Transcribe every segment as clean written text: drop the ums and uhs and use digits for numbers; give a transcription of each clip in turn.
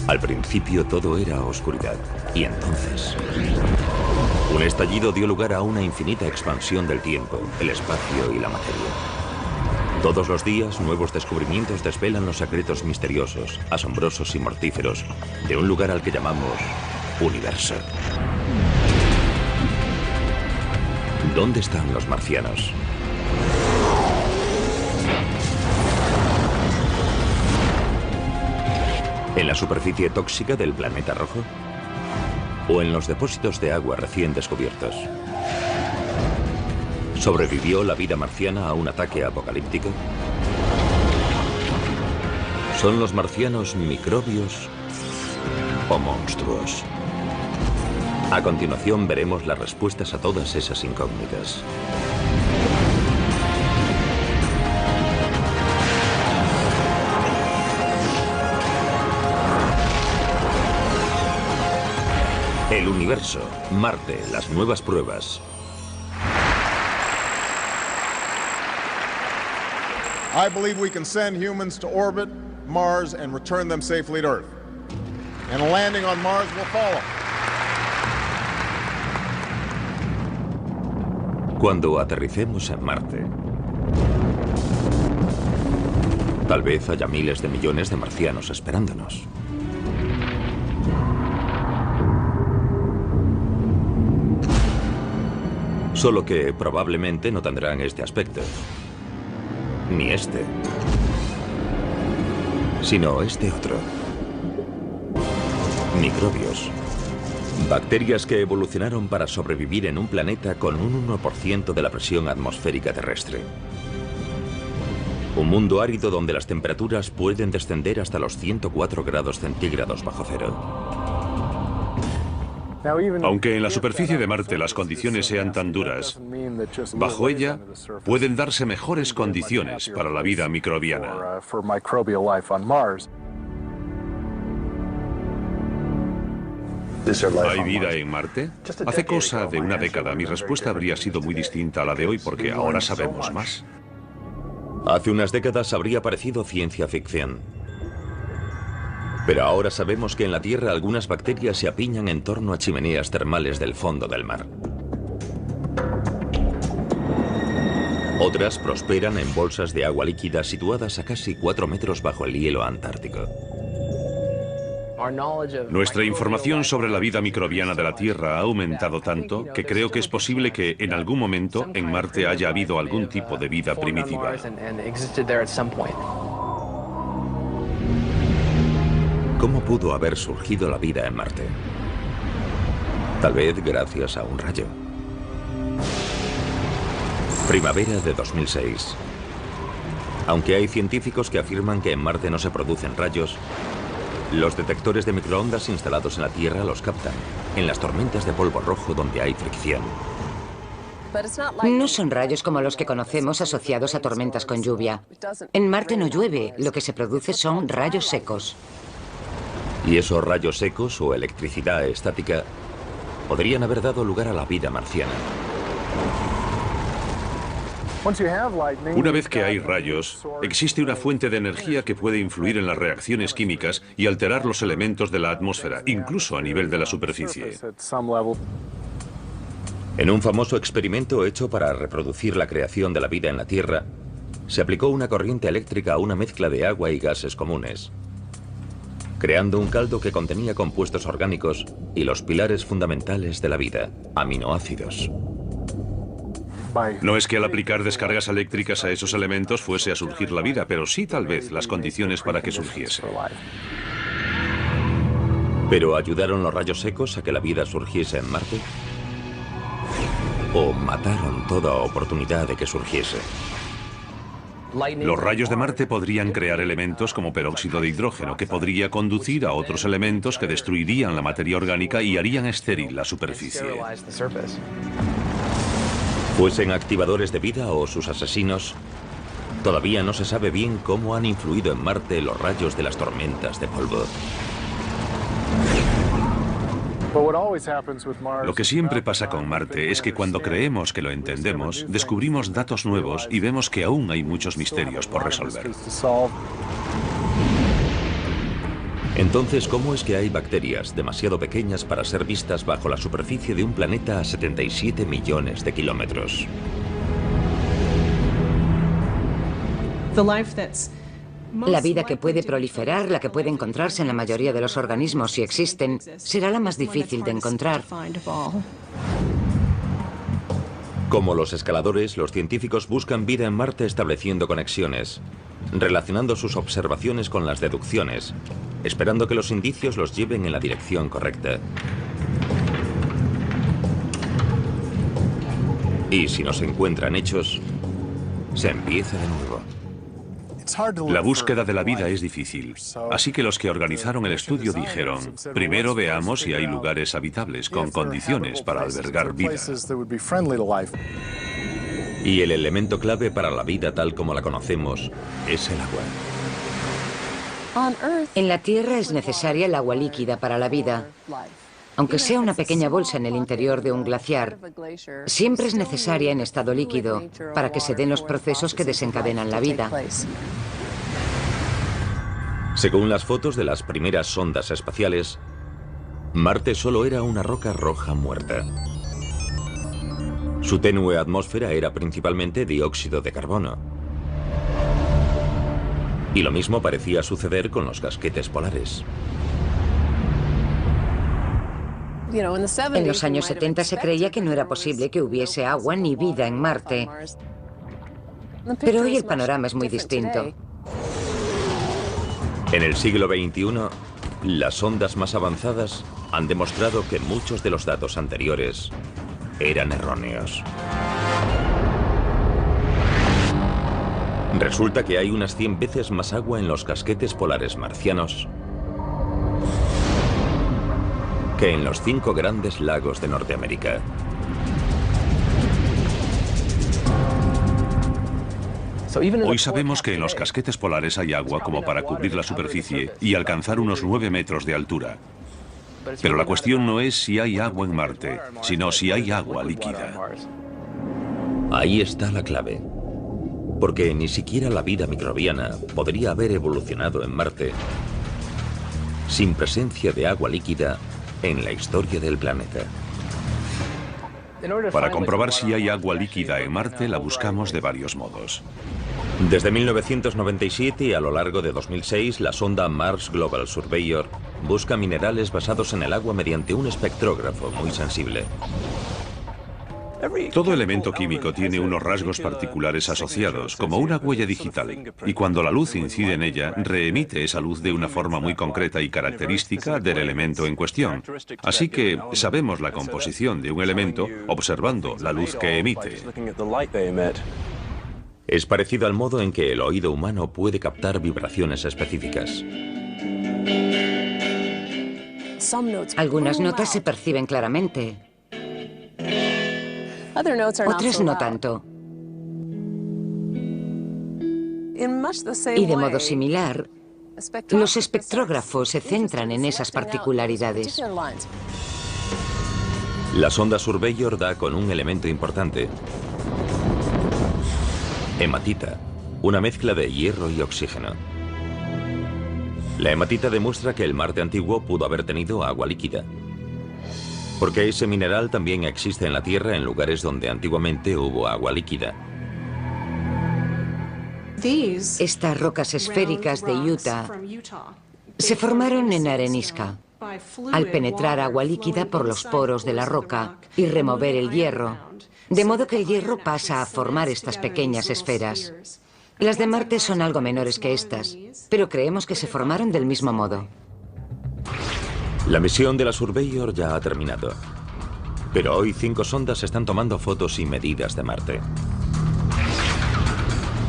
Al principio todo era oscuridad, y entonces un estallido dio lugar a una infinita expansión del tiempo, el espacio y la materia. Todos los días, nuevos descubrimientos desvelan los secretos misteriosos, asombrosos y mortíferos de un lugar al que llamamos universo. ¿Dónde están los marcianos? ¿En la superficie tóxica del planeta rojo? ¿O en los depósitos de agua recién descubiertos? ¿Sobrevivió la vida marciana a un ataque apocalíptico? ¿Son los marcianos microbios o monstruos? A continuación veremos las respuestas a todas esas incógnitas. El universo, Marte, las nuevas pruebas. I believe we can send humans to orbit Mars and return them safely to Earth. And a landing on Mars will follow. Cuando aterricemos en Marte, tal vez haya miles de millones de marcianos esperándonos. Solo que probablemente no tendrán este aspecto. Ni este. Sino este otro. Microbios. Bacterias que evolucionaron para sobrevivir en un planeta con un 1% de la presión atmosférica terrestre. Un mundo árido donde las temperaturas pueden descender hasta los 104 grados centígrados bajo cero. Aunque en la superficie de Marte las condiciones sean tan duras, bajo ella pueden darse mejores condiciones para la vida microbiana. ¿Hay vida en Marte? Hace cosa de una década mi respuesta habría sido muy distinta a la de hoy porque ahora sabemos más. Hace unas décadas habría parecido ciencia ficción. Pero ahora sabemos que en la Tierra algunas bacterias se apiñan en torno a chimeneas termales del fondo del mar. Otras prosperan en bolsas de agua líquida situadas a casi 4 metros bajo el hielo antártico. Nuestra información sobre la vida microbiana de la Tierra ha aumentado tanto que creo que es posible que en algún momento en Marte haya habido algún tipo de vida primitiva. ¿Cómo pudo haber surgido la vida en Marte? Tal vez gracias a un rayo. Primavera de 2006. Aunque hay científicos que afirman que en Marte no se producen rayos, los detectores de microondas instalados en la Tierra los captan, en las tormentas de polvo rojo donde hay fricción. No son rayos como los que conocemos asociados a tormentas con lluvia. En Marte no llueve, lo que se produce son rayos secos. Y esos rayos secos o electricidad estática podrían haber dado lugar a la vida marciana. Una vez que hay rayos, existe una fuente de energía que puede influir en las reacciones químicas y alterar los elementos de la atmósfera, incluso a nivel de la superficie. En un famoso experimento hecho para reproducir la creación de la vida en la Tierra, se aplicó una corriente eléctrica a una mezcla de agua y gases comunes, creando un caldo que contenía compuestos orgánicos y los pilares fundamentales de la vida, aminoácidos. No es que al aplicar descargas eléctricas a esos elementos fuese a surgir la vida, pero sí tal vez las condiciones para que surgiese. ¿Pero ayudaron los rayos secos a que la vida surgiese en Marte? ¿O mataron toda oportunidad de que surgiese? Los rayos de Marte podrían crear elementos como peróxido de hidrógeno, que podría conducir a otros elementos que destruirían la materia orgánica y harían estéril la superficie. Fuesen activadores de vida o sus asesinos, todavía no se sabe bien cómo han influido en Marte los rayos de las tormentas de polvo. Lo que siempre pasa con Marte es que cuando creemos que lo entendemos, descubrimos datos nuevos y vemos que aún hay muchos misterios por resolver. Entonces, ¿cómo es que hay bacterias demasiado pequeñas para ser vistas bajo la superficie de un planeta a 77 millones de kilómetros? La vida que puede proliferar, la que puede encontrarse en la mayoría de los organismos si existen, será la más difícil de encontrar. Como los escaladores, los científicos buscan vida en Marte estableciendo conexiones, relacionando sus observaciones con las deducciones, esperando que los indicios los lleven en la dirección correcta. Y si no se encuentran hechos, se empieza de nuevo. La búsqueda de la vida es difícil, así que los que organizaron el estudio dijeron, primero veamos si hay lugares habitables con condiciones para albergar vida. Y el elemento clave para la vida tal como la conocemos es el agua. En la Tierra es necesaria el agua líquida para la vida. Aunque sea una pequeña bolsa en el interior de un glaciar, siempre es necesaria en estado líquido para que se den los procesos que desencadenan la vida. Según las fotos de las primeras sondas espaciales, Marte solo era una roca roja muerta. Su tenue atmósfera era principalmente dióxido de carbono. Y lo mismo parecía suceder con los casquetes polares. En los años 70 se creía que no era posible que hubiese agua ni vida en Marte. Pero hoy el panorama es muy distinto. En el siglo XXI, las sondas más avanzadas han demostrado que muchos de los datos anteriores eran erróneos. Resulta que hay unas 100 veces más agua en los casquetes polares marcianos que en los 5 grandes lagos de Norteamérica. Hoy sabemos que en los casquetes polares hay agua como para cubrir la superficie y alcanzar unos 9 metros de altura. Pero la cuestión no es si hay agua en Marte, sino si hay agua líquida. Ahí está la clave. Porque ni siquiera la vida microbiana podría haber evolucionado en Marte sin presencia de agua líquida en la historia del planeta. Para comprobar si hay agua líquida en Marte, la buscamos de varios modos. Desde 1997 y a lo largo de 2006, la sonda Mars Global Surveyor busca minerales basados en el agua mediante un espectrógrafo muy sensible. Todo elemento químico tiene unos rasgos particulares asociados, como una huella digital, y cuando la luz incide en ella, reemite esa luz de una forma muy concreta y característica del elemento en cuestión. Así que sabemos la composición de un elemento observando la luz que emite. Es parecido al modo en que el oído humano puede captar vibraciones específicas. Algunas notas se perciben claramente. Otras no tanto. Y de modo similar, los espectrógrafos se centran en esas particularidades. La sonda Surveyor da con un elemento importante. Hematita, una mezcla de hierro y oxígeno. La hematita demuestra que el Marte antiguo pudo haber tenido agua líquida, porque ese mineral también existe en la Tierra en lugares donde antiguamente hubo agua líquida. Estas rocas esféricas de Utah se formaron en arenisca, al penetrar agua líquida por los poros de la roca y remover el hierro, de modo que el hierro pasa a formar estas pequeñas esferas. Las de Marte son algo menores que estas, pero creemos que se formaron del mismo modo. La misión de la Surveyor ya ha terminado, pero hoy 5 sondas están tomando fotos y medidas de Marte.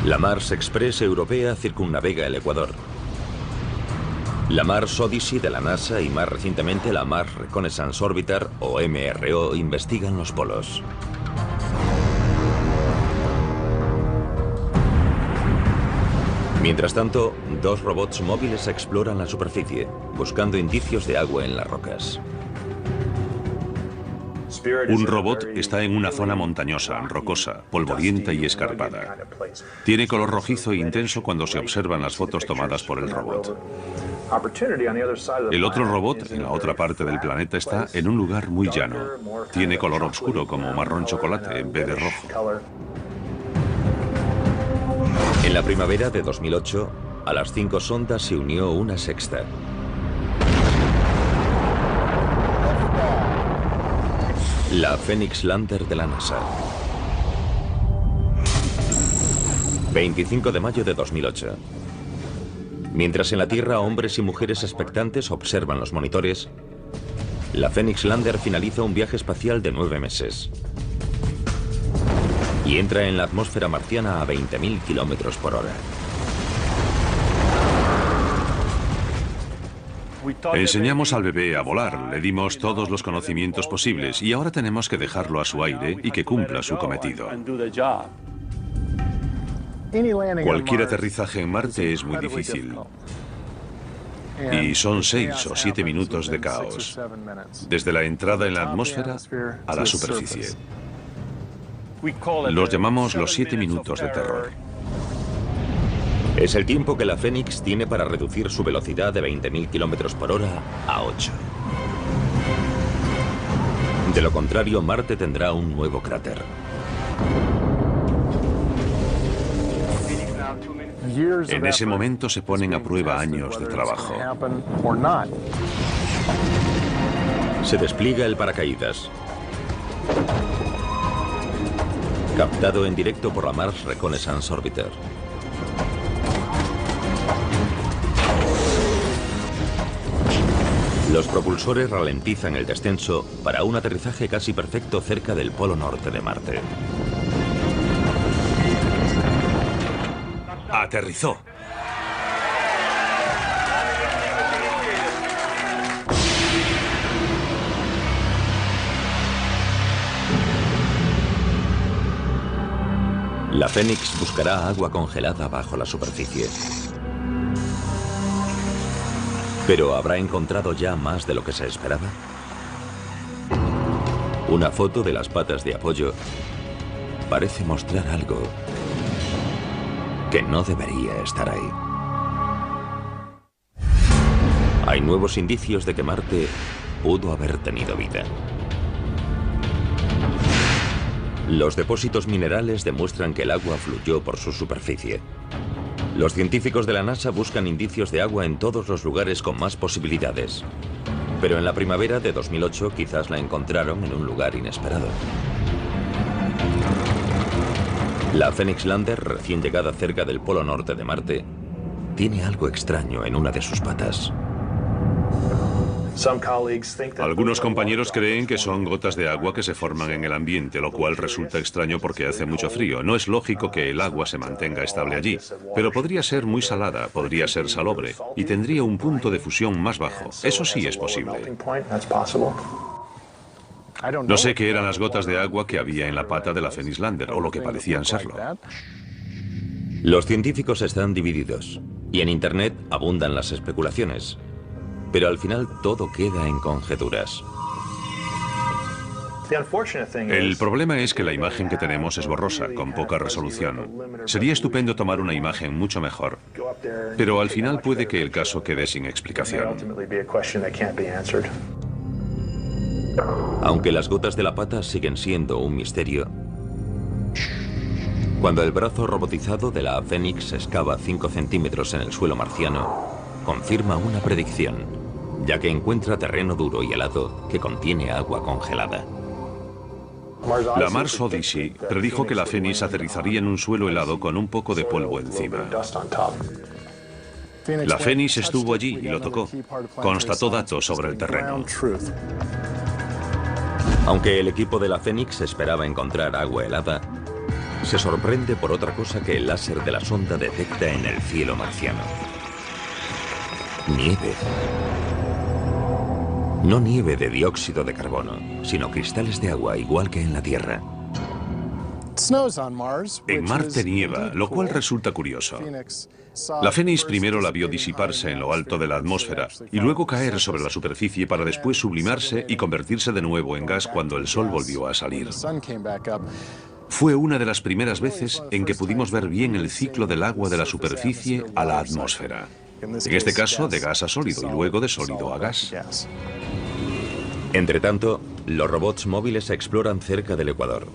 La Mars Express europea circunnavega el Ecuador. La Mars Odyssey de la NASA y más recientemente la Mars Reconnaissance Orbiter, o MRO, investigan los polos. Mientras tanto, 2 robots móviles exploran la superficie, buscando indicios de agua en las rocas. Un robot está en una zona montañosa, rocosa, polvorienta y escarpada. Tiene color rojizo e intenso cuando se observan las fotos tomadas por el robot. El otro robot, en la otra parte del planeta, está en un lugar muy llano. Tiene color oscuro, como marrón chocolate, en vez de rojo. En la primavera de 2008, a las 5 sondas se unió una sexta. La Phoenix Lander de la NASA. 25 de mayo de 2008. Mientras en la Tierra hombres y mujeres expectantes observan los monitores, la Phoenix Lander finaliza un viaje espacial de 9 meses y entra en la atmósfera marciana a 20.000 kilómetros por hora. Enseñamos al bebé a volar, le dimos todos los conocimientos posibles y ahora tenemos que dejarlo a su aire y que cumpla su cometido. Cualquier aterrizaje en Marte es muy difícil. Y son 6 o 7 minutos de caos, desde la entrada en la atmósfera a la superficie. Los llamamos los 7 minutos de terror. Es el tiempo que la Phoenix tiene para reducir su velocidad de 20.000 kilómetros por hora a 8. De lo contrario, Marte tendrá un nuevo cráter. En ese momento se ponen a prueba años de trabajo. Se despliega el paracaídas. Captado en directo por la Mars Reconnaissance Orbiter. Los propulsores ralentizan el descenso para un aterrizaje casi perfecto cerca del polo norte de Marte. Aterrizó. La Phoenix buscará agua congelada bajo la superficie. ¿Pero habrá encontrado ya más de lo que se esperaba? Una foto de las patas de apoyo parece mostrar algo que no debería estar ahí. Hay nuevos indicios de que Marte pudo haber tenido vida. Los depósitos minerales demuestran que el agua fluyó por su superficie. Los científicos de la NASA buscan indicios de agua en todos los lugares con más posibilidades. Pero en la primavera de 2008 quizás la encontraron en un lugar inesperado. La Phoenix Lander, recién llegada cerca del polo norte de Marte, tiene algo extraño en una de sus patas. Algunos compañeros creen que son gotas de agua que se forman en el ambiente, lo cual resulta extraño porque hace mucho frío. No es lógico que el agua se mantenga estable allí, pero podría ser muy salada, podría ser salobre y tendría un punto de fusión más bajo. Eso sí es posible. No sé qué eran las gotas de agua que había en la pata de la Phoenix Lander, o lo que parecían serlo. Los científicos están divididos y en Internet abundan las especulaciones. Pero al final todo queda en conjeturas. El problema es que la imagen que tenemos es borrosa, con poca resolución. Sería estupendo tomar una imagen mucho mejor, pero al final puede que el caso quede sin explicación. Aunque las gotas de la pata siguen siendo un misterio, cuando el brazo robotizado de la Phoenix excava 5 centímetros en el suelo marciano, confirma una predicción, ya que encuentra terreno duro y helado que contiene agua congelada. La Mars Odyssey predijo que la Phoenix aterrizaría en un suelo helado con un poco de polvo encima. La Phoenix estuvo allí y lo tocó. Constató datos sobre el terreno. Aunque el equipo de la Phoenix esperaba encontrar agua helada, se sorprende por otra cosa que el láser de la sonda detecta en el cielo marciano. Nieve. No nieve de dióxido de carbono, sino cristales de agua igual que en la Tierra. En Marte nieva, lo cual resulta curioso. La Phoenix primero la vio disiparse en lo alto de la atmósfera y luego caer sobre la superficie para después sublimarse y convertirse de nuevo en gas cuando el sol volvió a salir. Fue una de las primeras veces en que pudimos ver bien el ciclo del agua de la superficie a la atmósfera. En este caso, de gas a sólido y luego de sólido a gas. Entretanto, los robots móviles exploran cerca del Ecuador.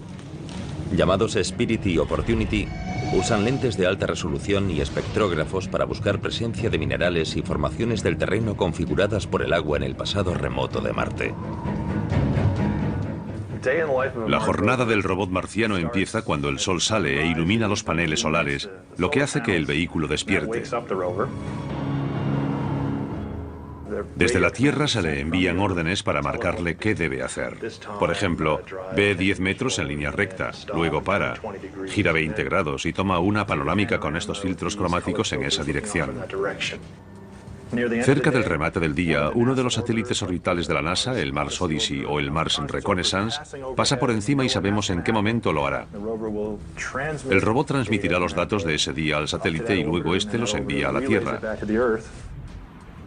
Llamados Spirit y Opportunity, usan lentes de alta resolución y espectrógrafos para buscar presencia de minerales y formaciones del terreno configuradas por el agua en el pasado remoto de Marte. La jornada del robot marciano empieza cuando el sol sale e ilumina los paneles solares, lo que hace que el vehículo despierte. Desde la Tierra se le envían órdenes para marcarle qué debe hacer. Por ejemplo, ve 10 metros en línea recta, luego para, gira 20 grados y toma una panorámica con estos filtros cromáticos en esa dirección. Cerca del remate del día, uno de los satélites orbitales de la NASA, el Mars Odyssey o el Mars Reconnaissance, pasa por encima y sabemos en qué momento lo hará. El robot transmitirá los datos de ese día al satélite y luego este los envía a la Tierra.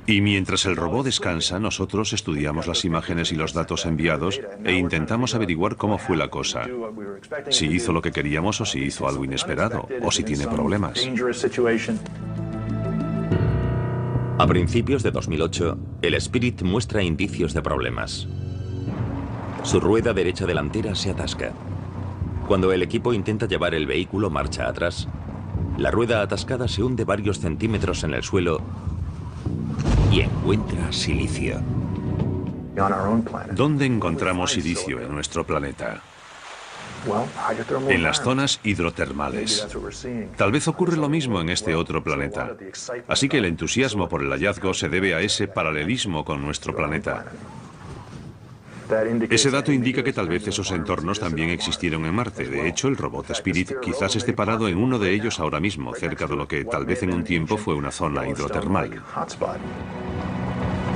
Y mientras el robot descansa, nosotros estudiamos las imágenes y los datos enviados e intentamos averiguar cómo fue la cosa. Si hizo lo que queríamos o si hizo algo inesperado, o si tiene problemas. A principios de 2008, el Spirit muestra indicios de problemas. Su rueda derecha delantera se atasca. Cuando el equipo intenta llevar el vehículo marcha atrás, la rueda atascada se hunde varios centímetros en el suelo y encuentra silicio. ¿Dónde encontramos silicio en nuestro planeta? En las zonas hidrotermales. Tal vez ocurre lo mismo en este otro planeta. Así que el entusiasmo por el hallazgo se debe a ese paralelismo con nuestro planeta. Ese dato indica que tal vez esos entornos también existieron en Marte. De hecho, el robot Spirit quizás esté parado en uno de ellos ahora mismo, cerca de lo que tal vez en un tiempo fue una zona hidrotermal.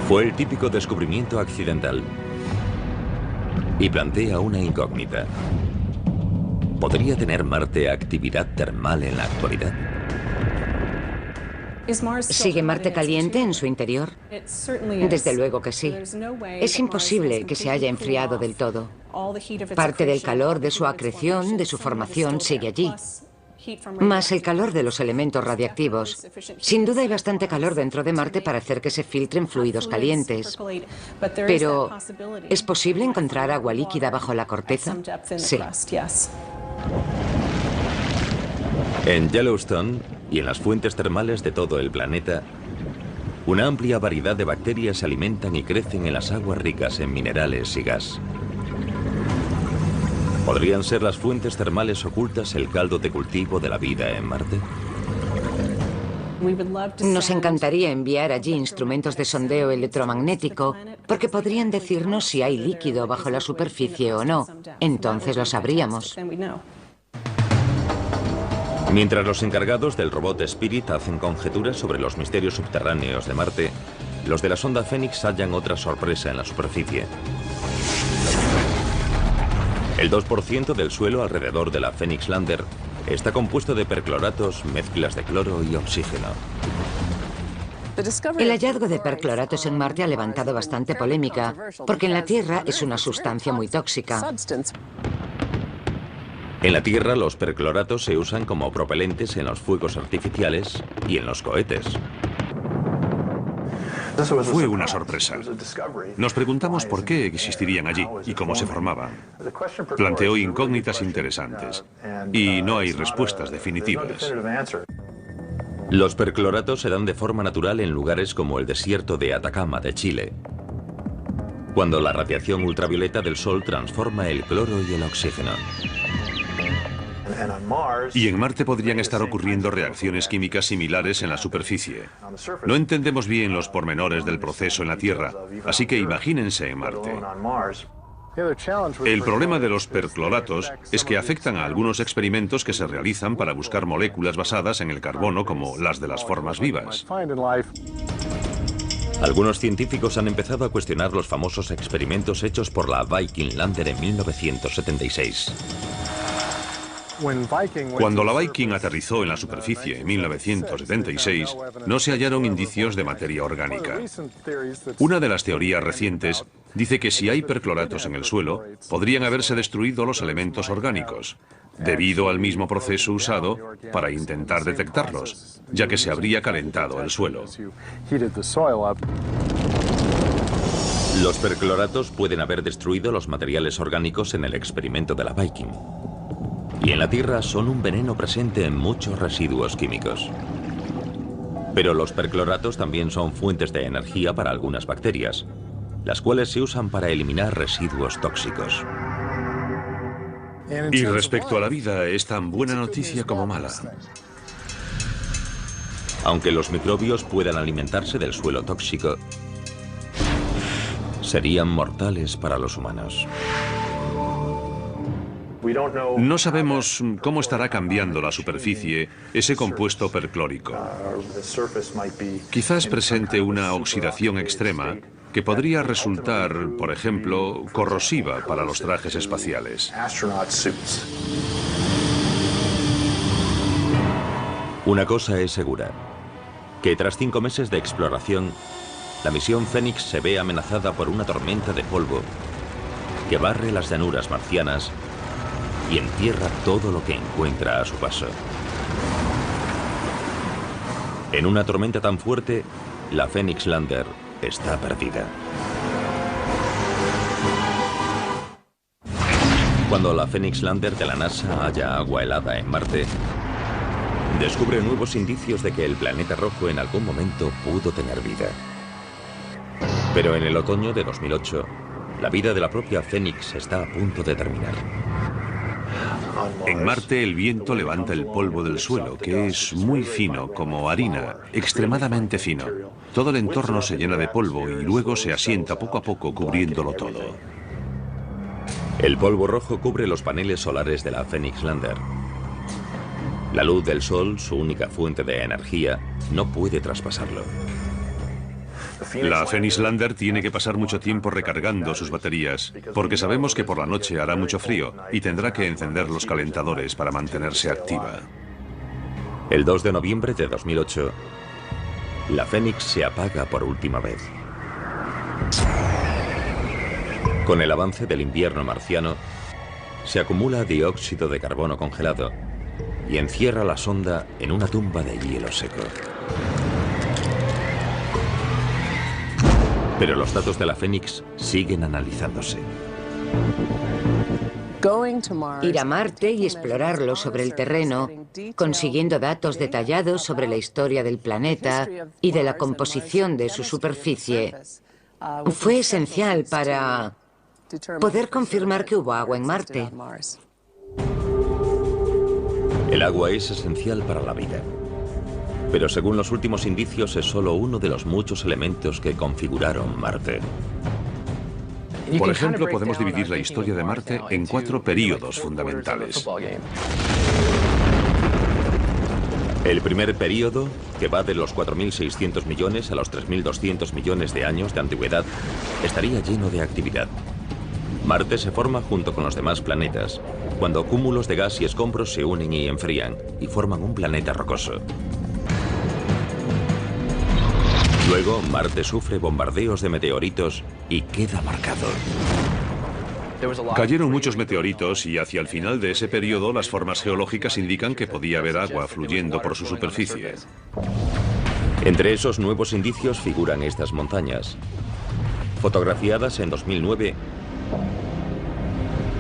Fue el típico descubrimiento accidental y plantea una incógnita. ¿Podría tener Marte actividad termal en la actualidad? ¿Sigue Marte caliente en su interior? Desde luego que sí. Es imposible que se haya enfriado del todo. Parte del calor de su acreción, de su formación, sigue allí. Más el calor de los elementos radiactivos. Sin duda hay bastante calor dentro de Marte para hacer que se filtren fluidos calientes. Pero, ¿es posible encontrar agua líquida bajo la corteza? Sí. En Yellowstone y en las fuentes termales de todo el planeta, una amplia variedad de bacterias se alimentan y crecen en las aguas ricas en minerales y gas. ¿Podrían ser las fuentes termales ocultas el caldo de cultivo de la vida en Marte? Nos encantaría enviar allí instrumentos de sondeo electromagnético porque podrían decirnos si hay líquido bajo la superficie o no. Entonces lo sabríamos. Mientras los encargados del robot Spirit hacen conjeturas sobre los misterios subterráneos de Marte, los de la sonda Phoenix hallan otra sorpresa en la superficie. El 2% del suelo alrededor de la Phoenix Lander está compuesto de percloratos, mezclas de cloro y oxígeno. El hallazgo de percloratos en Marte ha levantado bastante polémica, porque en la Tierra es una sustancia muy tóxica. En la Tierra, los percloratos se usan como propelentes en los fuegos artificiales y en los cohetes. Fue una sorpresa. Nos preguntamos por qué existirían allí y cómo se formaban. Planteó incógnitas interesantes y no hay respuestas definitivas. Los percloratos se dan de forma natural en lugares como el desierto de Atacama de Chile, cuando la radiación ultravioleta del Sol transforma el cloro y el oxígeno. Y en Marte podrían estar ocurriendo reacciones químicas similares en la superficie. No entendemos bien los pormenores del proceso en la Tierra, así que imagínense en Marte. El problema de los percloratos es que afectan a algunos experimentos que se realizan para buscar moléculas basadas en el carbono, como las de las formas vivas. Algunos científicos han empezado a cuestionar los famosos experimentos hechos por la Viking Lander en 1976. Cuando la Viking aterrizó en la superficie en 1976, no se hallaron indicios de materia orgánica. Una de las teorías recientes dice que si hay percloratos en el suelo, podrían haberse destruido los elementos orgánicos. debido al mismo proceso usado para intentar detectarlos, ya que se habría calentado el suelo. Los percloratos pueden haber destruido los materiales orgánicos en el experimento de la Viking. Y en la Tierra son un veneno presente en muchos residuos químicos. Pero los percloratos también son fuentes de energía para algunas bacterias, las cuales se usan para eliminar residuos tóxicos. Y respecto a la vida, es tan buena noticia como mala. Aunque los microbios puedan alimentarse del suelo tóxico, serían mortales para los humanos. No sabemos cómo estará cambiando la superficie ese compuesto perclórico. Quizás presente una oxidación extrema que podría resultar, por ejemplo, corrosiva para los trajes espaciales. Una cosa es segura, que tras 5 meses de exploración, la misión Fénix se ve amenazada por una tormenta de polvo que barre las llanuras marcianas y entierra todo lo que encuentra a su paso. En una tormenta tan fuerte, la Phoenix Lander está perdida. Cuando la Phoenix Lander de la NASA halla agua helada en Marte, descubre nuevos indicios de que el planeta rojo en algún momento pudo tener vida. Pero en el otoño de 2008, la vida de la propia Phoenix está a punto de terminar. En Marte el viento levanta el polvo del suelo, que es muy fino, como harina, extremadamente fino. Todo el entorno se llena de polvo y luego se asienta poco a poco cubriéndolo todo. El polvo rojo cubre los paneles solares de la Phoenix Lander. La luz del sol, su única fuente de energía, no puede traspasarlo. La Phoenix Lander tiene que pasar mucho tiempo recargando sus baterías, porque sabemos que por la noche hará mucho frío y tendrá que encender los calentadores para mantenerse activa. El 2 de noviembre de 2008, la Phoenix se apaga por última vez. Con el avance del invierno marciano, se acumula dióxido de carbono congelado y encierra la sonda en una tumba de hielo seco. Pero los datos de la Phoenix siguen analizándose. Ir a Marte y explorarlo sobre el terreno, consiguiendo datos detallados sobre la historia del planeta y de la composición de su superficie, fue esencial para poder confirmar que hubo agua en Marte. El agua es esencial para la vida. Pero según los últimos indicios es solo uno de los muchos elementos que configuraron Marte. Por ejemplo, podemos dividir la historia de Marte en 4 períodos fundamentales. El primer período, que va de los 4.600 millones a los 3.200 millones de años de antigüedad, estaría lleno de actividad. Marte se forma junto con los demás planetas, cuando cúmulos de gas y escombros se unen y enfrían, y forman un planeta rocoso. Luego, Marte sufre bombardeos de meteoritos y queda marcado. Cayeron muchos meteoritos y hacia el final de ese periodo las formas geológicas indican que podía haber agua fluyendo por su superficie. Entre esos nuevos indicios figuran estas montañas, fotografiadas en 2009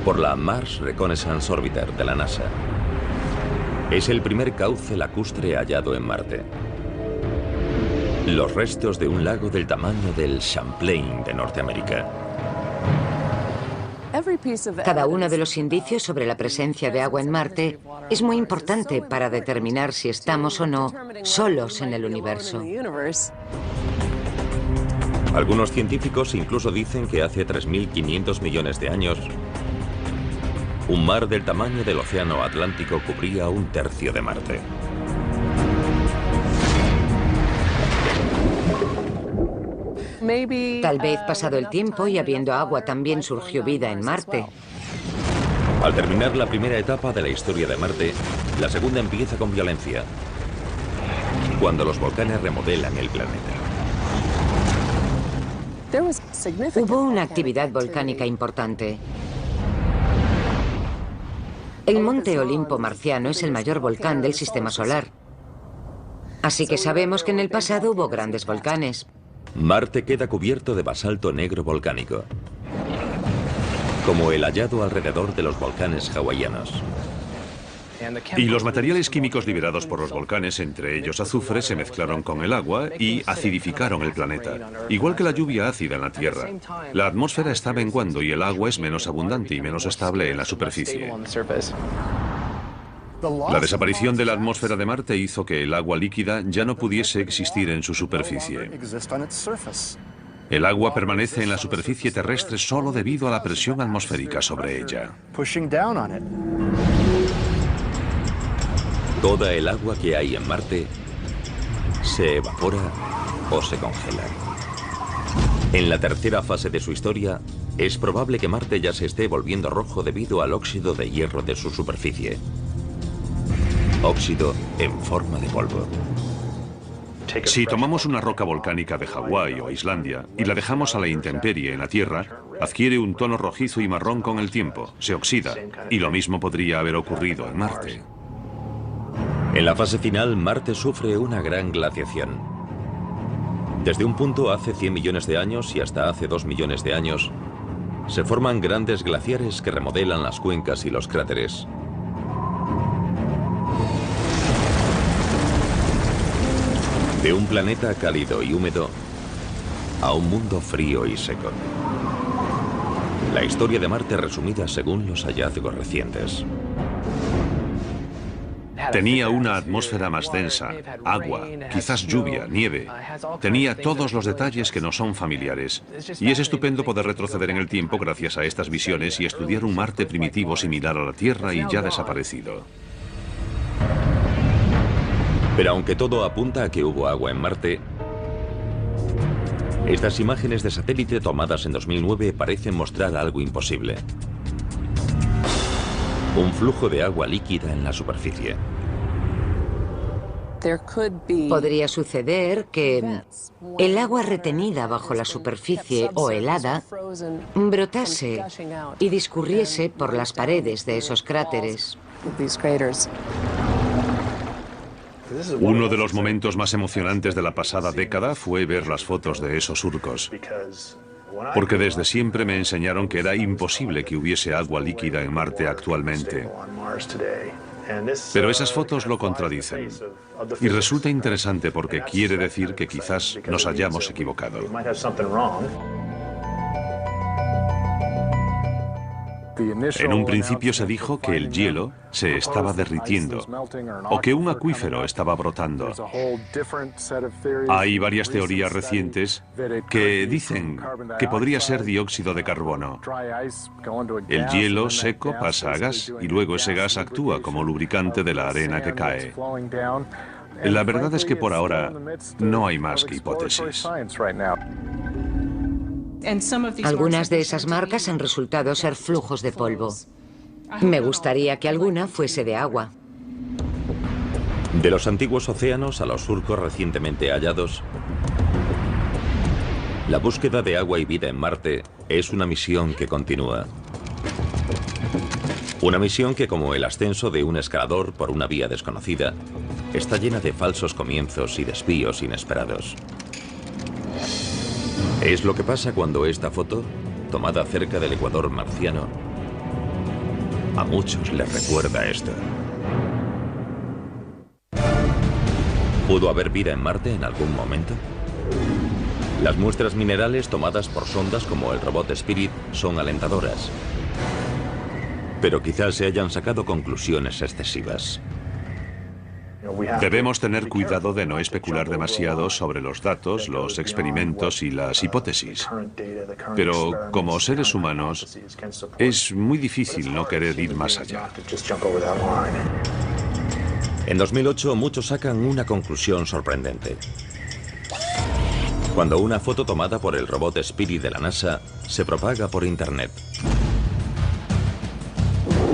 por la Mars Reconnaissance Orbiter de la NASA. Es el primer cauce lacustre hallado en Marte. Los restos de un lago del tamaño del Champlain de Norteamérica. Cada uno de los indicios sobre la presencia de agua en Marte es muy importante para determinar si estamos o no solos en el universo. Algunos científicos incluso dicen que hace 3.500 millones de años, un mar del tamaño del océano Atlántico cubría 1/3 de Marte. Tal vez pasado el tiempo y habiendo agua también surgió vida en Marte. Al terminar la primera etapa de la historia de Marte, la segunda empieza con violencia, cuando los volcanes remodelan el planeta. Hubo una actividad volcánica importante. El monte Olimpo marciano es el mayor volcán del sistema solar. Así que sabemos que en el pasado hubo grandes volcanes. Marte queda cubierto de basalto negro volcánico, como el hallado alrededor de los volcanes hawaianos. Y los materiales químicos liberados por los volcanes, entre ellos azufre, se mezclaron con el agua y acidificaron el planeta, igual que la lluvia ácida en la Tierra. La atmósfera está menguando y el agua es menos abundante y menos estable en la superficie. La desaparición de la atmósfera de Marte hizo que el agua líquida ya no pudiese existir en su superficie. El agua permanece en la superficie terrestre solo debido a la presión atmosférica sobre ella. Toda el agua que hay en Marte se evapora o se congela. En la tercera fase de su historia, es probable que Marte ya se esté volviendo rojo debido al óxido de hierro de su superficie. Óxido en forma de polvo. Si tomamos una roca volcánica de Hawái o Islandia y la dejamos a la intemperie en la Tierra, adquiere un tono rojizo y marrón con el tiempo, se oxida, y lo mismo podría haber ocurrido en Marte. En la fase final, Marte sufre una gran glaciación. Desde un punto hace 100 millones de años y hasta hace 2 millones de años, se forman grandes glaciares que remodelan las cuencas y los cráteres. De un planeta cálido y húmedo a un mundo frío y seco. La historia de Marte resumida según los hallazgos recientes. Tenía una atmósfera más densa, agua, quizás lluvia, nieve. Tenía todos los detalles que no son familiares. Y es estupendo poder retroceder en el tiempo gracias a estas visiones y estudiar un Marte primitivo similar a la Tierra y ya desaparecido. Pero aunque todo apunta a que hubo agua en Marte, estas imágenes de satélite tomadas en 2009 parecen mostrar algo imposible. Un flujo de agua líquida en la superficie. Podría suceder que el agua retenida bajo la superficie o helada brotase y discurriese por las paredes de esos cráteres. Uno de los momentos más emocionantes de la pasada década fue ver las fotos de esos surcos. Porque desde siempre me enseñaron que era imposible que hubiese agua líquida en Marte actualmente. Pero esas fotos lo contradicen. Y resulta interesante porque quiere decir que quizás nos hayamos equivocado. En un principio se dijo que el hielo se estaba derritiendo o que un acuífero estaba brotando. Hay varias teorías recientes que dicen que podría ser dióxido de carbono. El hielo seco pasa a gas y luego ese gas actúa como lubricante de la arena que cae. La verdad es que por ahora no hay más que hipótesis. Algunas de esas marcas han resultado ser flujos de polvo. Me gustaría que alguna fuese de agua. De los antiguos océanos a los surcos recientemente hallados, la búsqueda de agua y vida en Marte es una misión que continúa. Una misión que, como el ascenso de un escalador por una vía desconocida, está llena de falsos comienzos y desvíos inesperados. Es lo que pasa cuando esta foto, tomada cerca del ecuador marciano, a muchos les recuerda esto. ¿Pudo haber vida en Marte en algún momento? Las muestras minerales tomadas por sondas como el robot Spirit son alentadoras. Pero quizás se hayan sacado conclusiones excesivas. Debemos tener cuidado de no especular demasiado sobre los datos, los experimentos y las hipótesis. Pero como seres humanos, es muy difícil no querer ir más allá. En 2008 muchos sacan una conclusión sorprendente. Cuando una foto tomada por el robot Spirit de la NASA se propaga por Internet.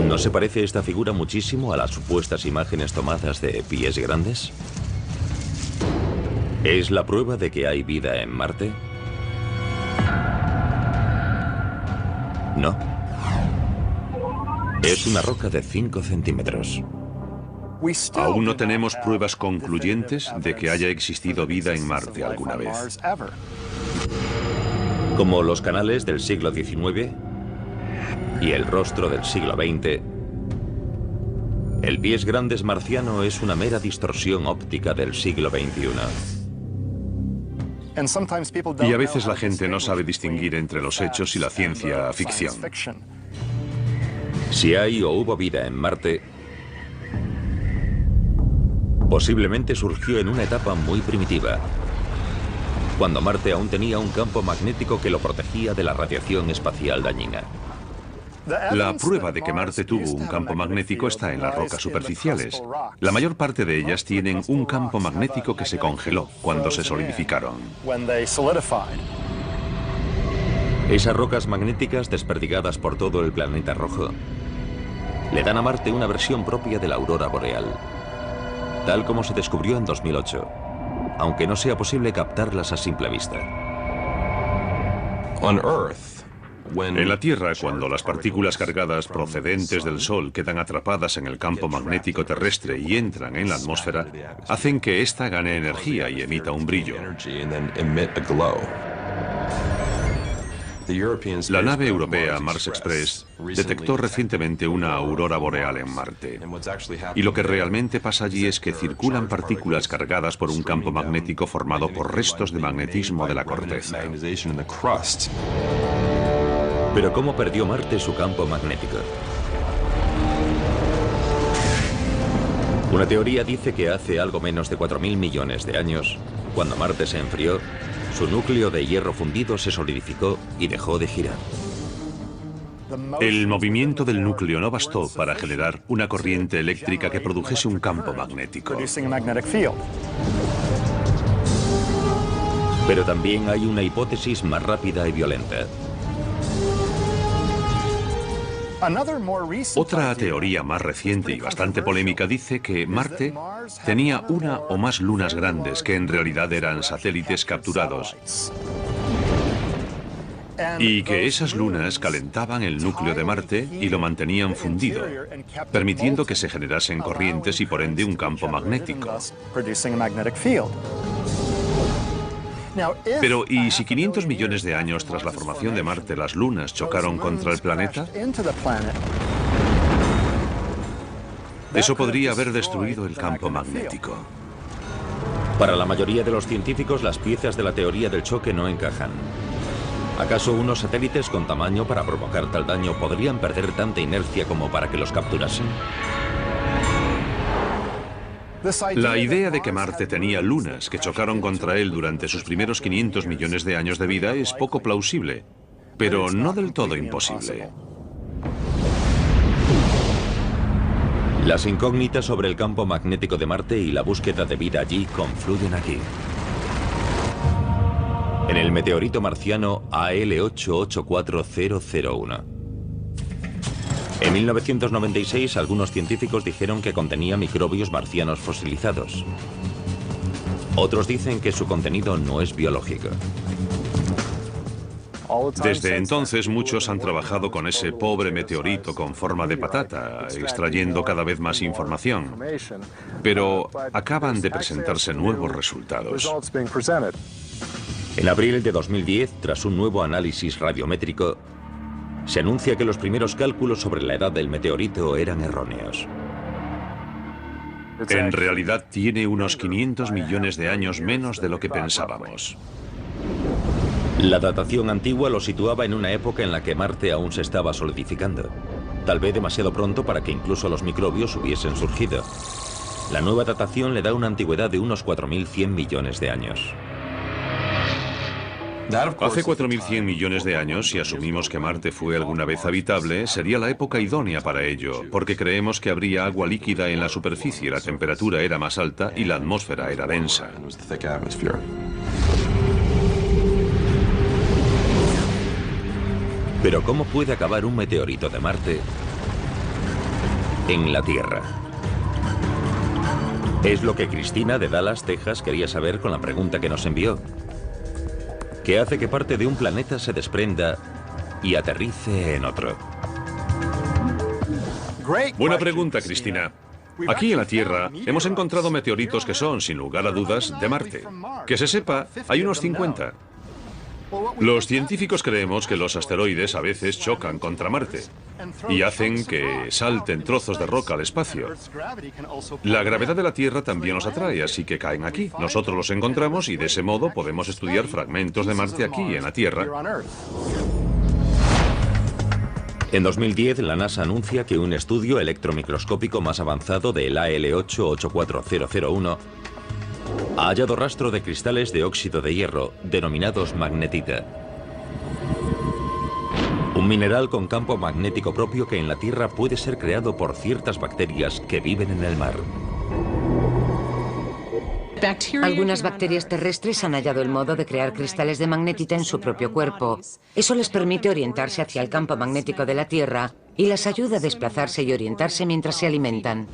¿No se parece esta figura muchísimo a las supuestas imágenes tomadas de pies grandes? ¿Es la prueba de que hay vida en Marte? No. Es una roca de 5 centímetros. Aún no tenemos pruebas concluyentes de que haya existido vida en Marte alguna vez. Como los canales del siglo XIX y el rostro del siglo XX, el pies grandes marciano es una mera distorsión óptica del siglo XXI. Y a veces la gente no sabe distinguir entre los hechos y la ciencia ficción. Si hay o hubo vida en Marte, posiblemente surgió en una etapa muy primitiva, cuando Marte aún tenía un campo magnético que lo protegía de la radiación espacial dañina. La prueba de que Marte tuvo un campo magnético está en las rocas superficiales. La mayor parte de ellas tienen un campo magnético que se congeló cuando se solidificaron. Esas rocas magnéticas desperdigadas por todo el planeta rojo le dan a Marte una versión propia de la aurora boreal, tal como se descubrió en 2008, aunque no sea posible captarlas a simple vista. En la Tierra, cuando las partículas cargadas procedentes del Sol quedan atrapadas en el campo magnético terrestre y entran en la atmósfera, hacen que ésta gane energía y emita un brillo. La nave europea Mars Express detectó recientemente una aurora boreal en Marte. Y lo que realmente pasa allí es que circulan partículas cargadas por un campo magnético formado por restos de magnetismo de la corteza. Pero ¿cómo perdió Marte su campo magnético? Una teoría dice que hace algo menos de 4.000 millones de años, cuando Marte se enfrió, su núcleo de hierro fundido se solidificó y dejó de girar. El movimiento del núcleo no bastó para generar una corriente eléctrica que produjese un campo magnético. Pero también hay una hipótesis más rápida y violenta. Otra teoría más reciente y bastante polémica dice que Marte tenía una o más lunas grandes que en realidad eran satélites capturados y que esas lunas calentaban el núcleo de Marte y lo mantenían fundido, permitiendo que se generasen corrientes y por ende un campo magnético. Pero, ¿y si 500 millones de años tras la formación de Marte las lunas chocaron contra el planeta? Eso podría haber destruido el campo magnético. Para la mayoría de los científicos, las piezas de la teoría del choque no encajan. ¿Acaso unos satélites con tamaño para provocar tal daño podrían perder tanta inercia como para que los capturasen? La idea de que Marte tenía lunas que chocaron contra él durante sus primeros 500 millones de años de vida es poco plausible, pero no del todo imposible. Las incógnitas sobre el campo magnético de Marte y la búsqueda de vida allí confluyen aquí. En el meteorito marciano AL884001. En 1996, algunos científicos dijeron que contenía microbios marcianos fosilizados. Otros dicen que su contenido no es biológico. Desde entonces, muchos han trabajado con ese pobre meteorito con forma de patata, extrayendo cada vez más información. Pero acaban de presentarse nuevos resultados. En abril de 2010, tras un nuevo análisis radiométrico, se anuncia que los primeros cálculos sobre la edad del meteorito eran erróneos. En realidad tiene unos 500 millones de años menos de lo que pensábamos. La datación antigua lo situaba en una época en la que Marte aún se estaba solidificando, tal vez demasiado pronto para que incluso los microbios hubiesen surgido. La nueva datación le da una antigüedad de unos 4.100 millones de años. Hace 4.100 millones de años, si asumimos que Marte fue alguna vez habitable, sería la época idónea para ello, porque creemos que habría agua líquida en la superficie, la temperatura era más alta y la atmósfera era densa. Pero ¿cómo puede acabar un meteorito de Marte en la Tierra? Es lo que Cristina de Dallas, Texas, quería saber con la pregunta que nos envió. ¿Qué hace que parte de un planeta se desprenda y aterrice en otro? Buena pregunta, Cristina. Aquí en la Tierra hemos encontrado meteoritos que son, sin lugar a dudas, de Marte. Que se sepa, hay unos 50. Los científicos creemos que los asteroides a veces chocan contra Marte y hacen que salten trozos de roca al espacio. La gravedad de la Tierra también los atrae, así que caen aquí. Nosotros los encontramos y de ese modo podemos estudiar fragmentos de Marte aquí, en la Tierra. En 2010, la NASA anuncia que un estudio electromicroscópico más avanzado del AL8-84001 ha hallado rastro de cristales de óxido de hierro, denominados magnetita. Un mineral con campo magnético propio que en la Tierra puede ser creado por ciertas bacterias que viven en el mar. Algunas bacterias terrestres han hallado el modo de crear cristales de magnetita en su propio cuerpo. Eso les permite orientarse hacia el campo magnético de la Tierra y las ayuda a desplazarse y orientarse mientras se alimentan.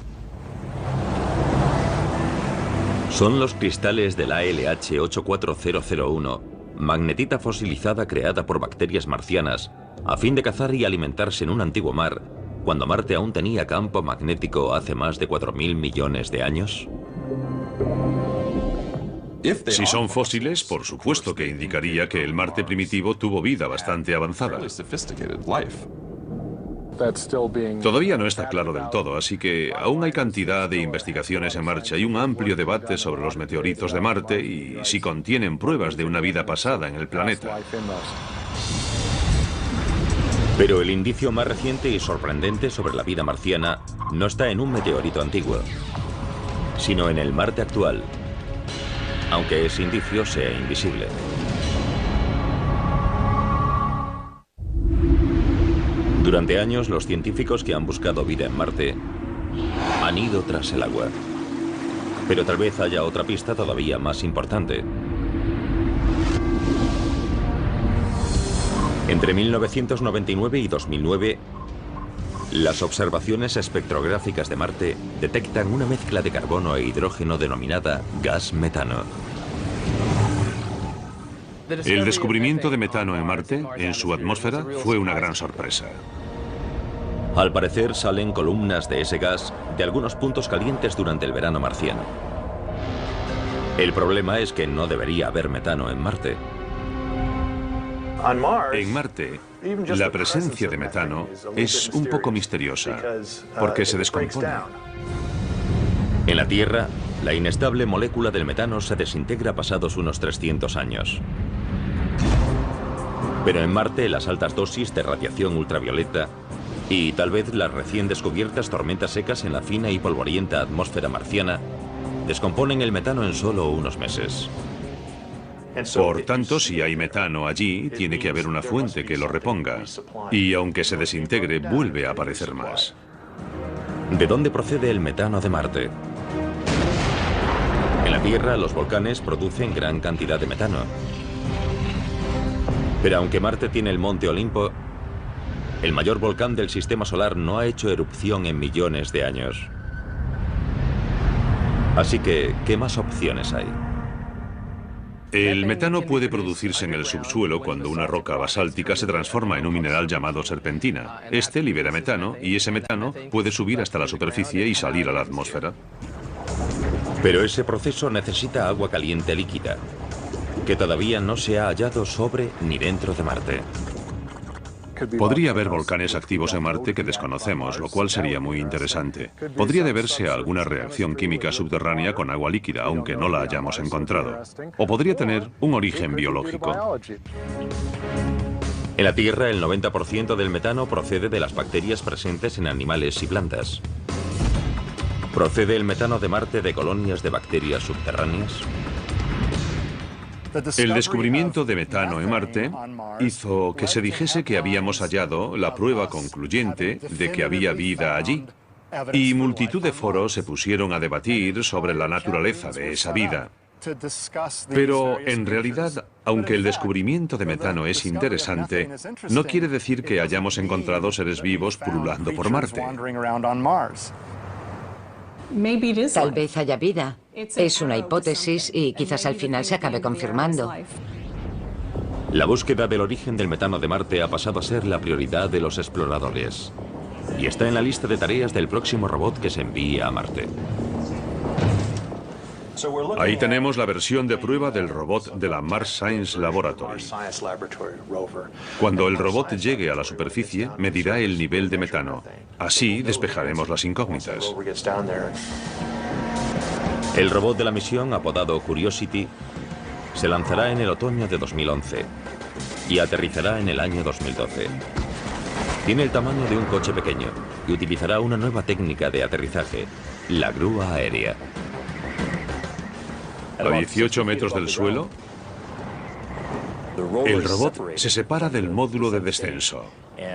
Son los cristales del ALH84001, magnetita fosilizada creada por bacterias marcianas, a fin de cazar y alimentarse en un antiguo mar, cuando Marte aún tenía campo magnético hace más de 4.000 millones de años. Si son fósiles, por supuesto que indicaría que el Marte primitivo tuvo vida bastante avanzada. Todavía no está claro del todo, así que aún hay cantidad de investigaciones en marcha y un amplio debate sobre los meteoritos de Marte y si contienen pruebas de una vida pasada en el planeta. Pero el indicio más reciente y sorprendente sobre la vida marciana no está en un meteorito antiguo, sino en el Marte actual, aunque ese indicio sea invisible. Durante años, los científicos que han buscado vida en Marte han ido tras el agua. Pero tal vez haya otra pista todavía más importante. Entre 1999 y 2009, las observaciones espectrográficas de Marte detectan una mezcla de carbono e hidrógeno denominada gas metano. El descubrimiento de metano en Marte, en su atmósfera, fue una gran sorpresa. Al parecer salen columnas de ese gas de algunos puntos calientes durante el verano marciano. El problema es que no debería haber metano en Marte. En Marte, la presencia de metano es un poco misteriosa, porque se descompone. En la Tierra, la inestable molécula del metano se desintegra pasados unos 300 años. Pero en Marte, las altas dosis de radiación ultravioleta y tal vez las recién descubiertas tormentas secas en la fina y polvorienta atmósfera marciana descomponen el metano en solo unos meses. Por tanto, si hay metano allí, tiene que haber una fuente que lo reponga. Y aunque se desintegre, vuelve a aparecer más. ¿De dónde procede el metano de Marte? En la Tierra, los volcanes producen gran cantidad de metano. Pero aunque Marte tiene el Monte Olimpo, el mayor volcán del sistema solar no ha hecho erupción en millones de años. Así que, ¿qué más opciones hay? El metano puede producirse en el subsuelo cuando una roca basáltica se transforma en un mineral llamado serpentina. Este libera metano y ese metano puede subir hasta la superficie y salir a la atmósfera. Pero ese proceso necesita agua caliente líquida, que todavía no se ha hallado sobre ni dentro de Marte. Podría haber volcanes activos en Marte que desconocemos, lo cual sería muy interesante. Podría deberse a alguna reacción química subterránea con agua líquida, aunque no la hayamos encontrado. O podría tener un origen biológico. En la Tierra, el 90% del metano procede de las bacterias presentes en animales y plantas. ¿Procede el metano de Marte de colonias de bacterias subterráneas? El descubrimiento de metano en Marte hizo que se dijese que habíamos hallado la prueba concluyente de que había vida allí. Y multitud de foros se pusieron a debatir sobre la naturaleza de esa vida. Pero en realidad, aunque el descubrimiento de metano es interesante, no quiere decir que hayamos encontrado seres vivos pululando por Marte. Tal vez haya vida. Es una hipótesis y quizás al final se acabe confirmando. La búsqueda del origen del metano de Marte ha pasado a ser la prioridad de los exploradores. y está en la lista de tareas del próximo robot que se envía a Marte. Ahí tenemos la versión de prueba del robot de la Mars Science Laboratory. Cuando el robot llegue a la superficie, medirá el nivel de metano. Así despejaremos las incógnitas. El robot de la misión, apodado Curiosity, se lanzará en el otoño de 2011 y aterrizará en el año 2012. Tiene el tamaño de un coche pequeño y utilizará una nueva técnica de aterrizaje, la grúa aérea. A 18 metros del suelo, el robot se separa del módulo de descenso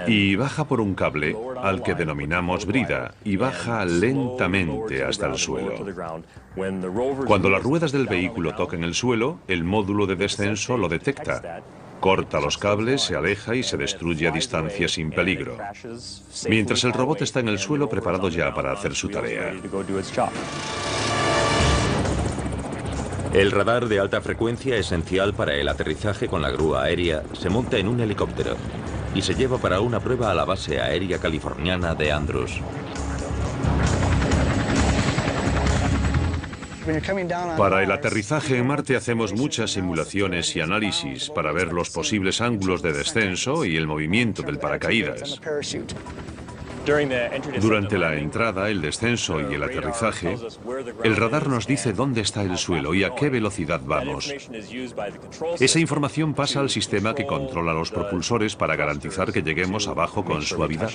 y baja por un cable al que denominamos brida y baja lentamente hasta el suelo. Cuando las ruedas del vehículo toquen el suelo, el módulo de descenso lo detecta. Corta los cables, se aleja y se destruye a distancia sin peligro. Mientras el robot está en el suelo preparado ya para hacer su tarea. El radar de alta frecuencia, esencial para el aterrizaje con la grúa aérea, se monta en un helicóptero y se lleva para una prueba a la base aérea californiana de Andrews. Para el aterrizaje en Marte hacemos muchas simulaciones y análisis para ver los posibles ángulos de descenso y el movimiento del paracaídas. Durante la entrada, el descenso y el aterrizaje, el radar nos dice dónde está el suelo y a qué velocidad vamos. Esa información pasa al sistema que controla los propulsores para garantizar que lleguemos abajo con suavidad.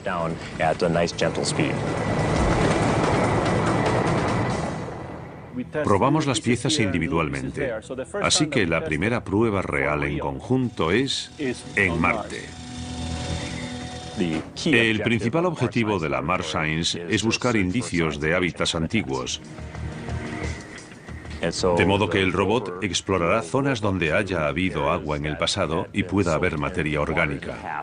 Probamos las piezas individualmente, así que la primera prueba real en conjunto es en Marte. El principal objetivo de la Mars Science es buscar indicios de hábitats antiguos, de modo que el robot explorará zonas donde haya habido agua en el pasado y pueda haber materia orgánica.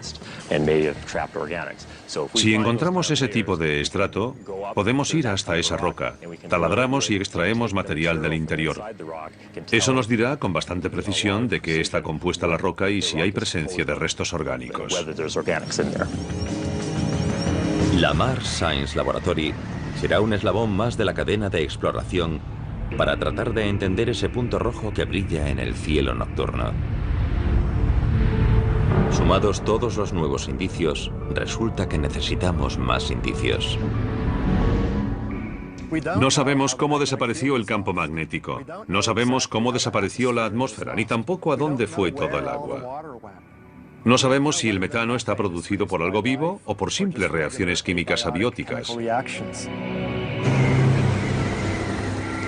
Si encontramos ese tipo de estrato, podemos ir hasta esa roca, taladramos y extraemos material del interior. Eso nos dirá con bastante precisión de qué está compuesta la roca y si hay presencia de restos orgánicos. La Mars Science Laboratory será un eslabón más de la cadena de exploración para tratar de entender ese punto rojo que brilla en el cielo nocturno. Sumados todos los nuevos indicios, resulta que necesitamos más indicios. No sabemos cómo desapareció el campo magnético, no sabemos cómo desapareció la atmósfera, ni tampoco a dónde fue todo el agua. No sabemos si el metano está producido por algo vivo o por simples reacciones químicas abióticas.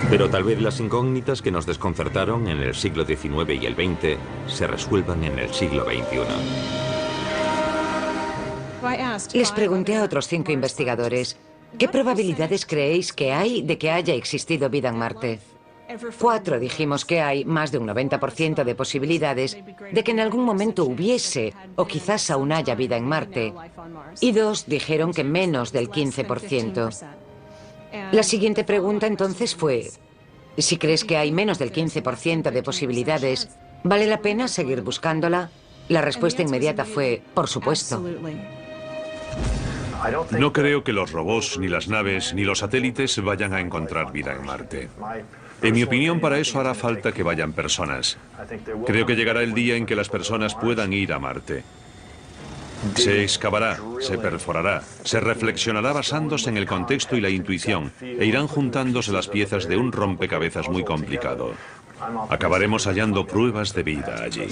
Pero tal vez las incógnitas que nos desconcertaron en el siglo XIX y el XX se resuelvan en el siglo XXI. Les pregunté a otros 5 investigadores, ¿qué probabilidades creéis que hay de que haya existido vida en Marte? 4 dijimos que hay más de un 90% de posibilidades de que en algún momento hubiese o quizás aún haya vida en Marte. Y 2 dijeron que menos del 15%. La siguiente pregunta entonces fue, si crees que hay menos del 15% de posibilidades, ¿vale la pena seguir buscándola? La respuesta inmediata fue, por supuesto. No creo que los robots, ni las naves, ni los satélites vayan a encontrar vida en Marte. En mi opinión, para eso hará falta que vayan personas. Creo que llegará el día en que las personas puedan ir a Marte. Se excavará, se perforará, se reflexionará basándose en el contexto y la intuición, e irán juntándose las piezas de un rompecabezas muy complicado. Acabaremos hallando pruebas de vida allí.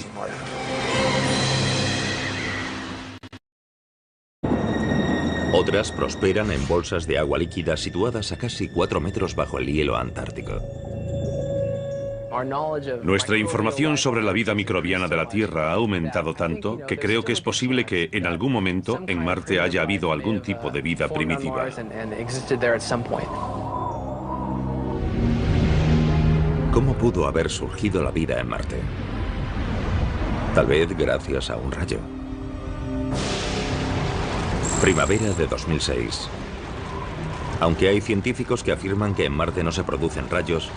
Otras prosperan en bolsas de agua líquida situadas a casi 4 metros bajo el hielo antártico. Nuestra información sobre la vida microbiana de la Tierra ha aumentado tanto que creo que es posible que en algún momento en Marte haya habido algún tipo de vida primitiva. ¿Cómo pudo haber surgido la vida en Marte? Tal vez gracias a un rayo. Primavera de 2006. Aunque hay científicos que afirman que en Marte no se producen rayos,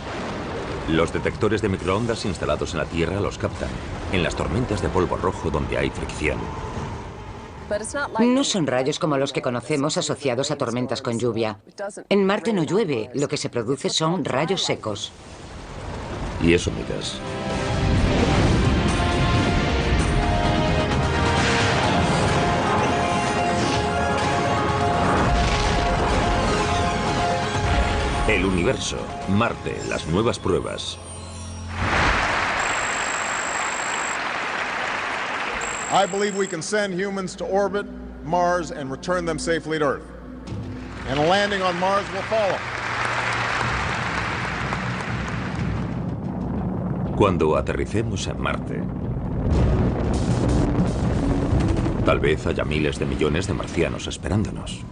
los detectores de microondas instalados en la Tierra los captan, en las tormentas de polvo rojo donde hay fricción. No son rayos como los que conocemos asociados a tormentas con lluvia. En Marte no llueve, lo que se produce son rayos secos. Y eso, amigas, el universo, Marte, las nuevas pruebas. I believe we can send humans to orbit Mars and return them safely to Earth. And a landing on Mars will follow. Cuando aterricemos en Marte, tal vez haya miles de millones de marcianos esperándonos.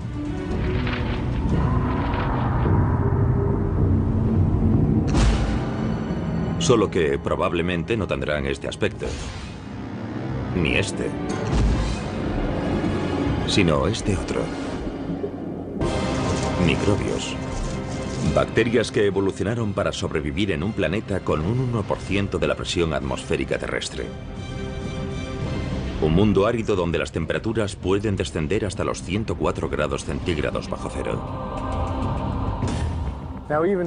Solo que probablemente no tendrán este aspecto. Ni este. Sino este otro. Microbios. Bacterias que evolucionaron para sobrevivir en un planeta con un 1% de la presión atmosférica terrestre. Un mundo árido donde las temperaturas pueden descender hasta los 104 grados centígrados bajo cero.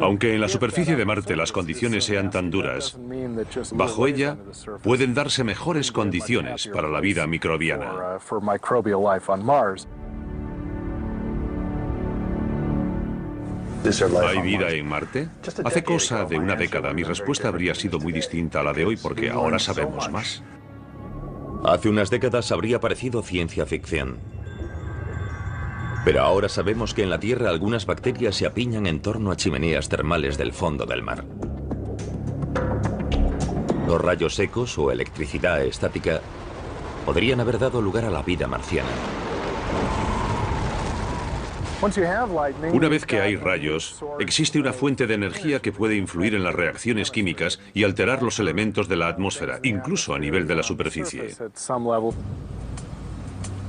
Aunque en la superficie de Marte las condiciones sean tan duras, bajo ella pueden darse mejores condiciones para la vida microbiana. ¿Hay vida en Marte? Hace cosa de una década mi respuesta habría sido muy distinta a la de hoy porque ahora sabemos más. Hace unas décadas habría parecido ciencia ficción. Pero ahora sabemos que en la Tierra algunas bacterias se apiñan en torno a chimeneas termales del fondo del mar. Los rayos secos o electricidad estática podrían haber dado lugar a la vida marciana. Una vez que hay rayos, existe una fuente de energía que puede influir en las reacciones químicas y alterar los elementos de la atmósfera, incluso a nivel de la superficie.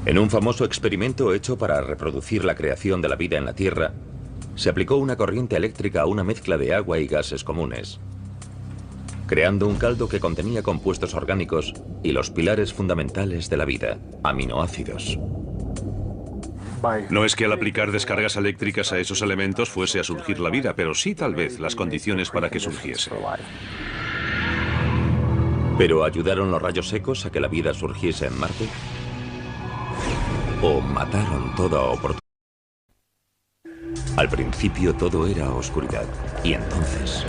En un famoso experimento hecho para reproducir la creación de la vida en la Tierra, se aplicó una corriente eléctrica a una mezcla de agua y gases comunes, creando un caldo que contenía compuestos orgánicos y los pilares fundamentales de la vida, aminoácidos. No es que al aplicar descargas eléctricas a esos elementos fuese a surgir la vida, pero sí tal vez las condiciones para que surgiese. ¿Pero ayudaron los rayos secos a que la vida surgiese en Marte? ¿O mataron toda oportunidad? Al principio todo era oscuridad, y entonces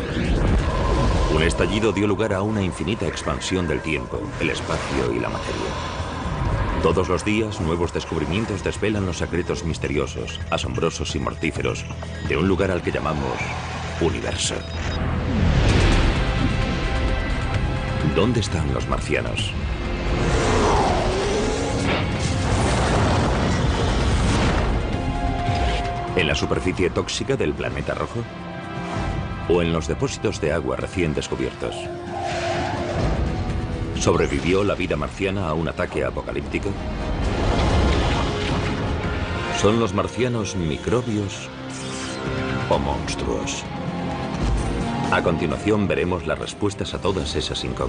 un estallido dio lugar a una infinita expansión del tiempo, el espacio y la materia. Todos los días, nuevos descubrimientos desvelan los secretos misteriosos, asombrosos y mortíferos de un lugar al que llamamos universo. ¿Dónde están los marcianos? ¿En la superficie tóxica del planeta rojo? ¿O en los depósitos de agua recién descubiertos? ¿Sobrevivió la vida marciana a un ataque apocalíptico? ¿Son los marcianos microbios o monstruos? A continuación veremos las respuestas a todas esas incógnitas.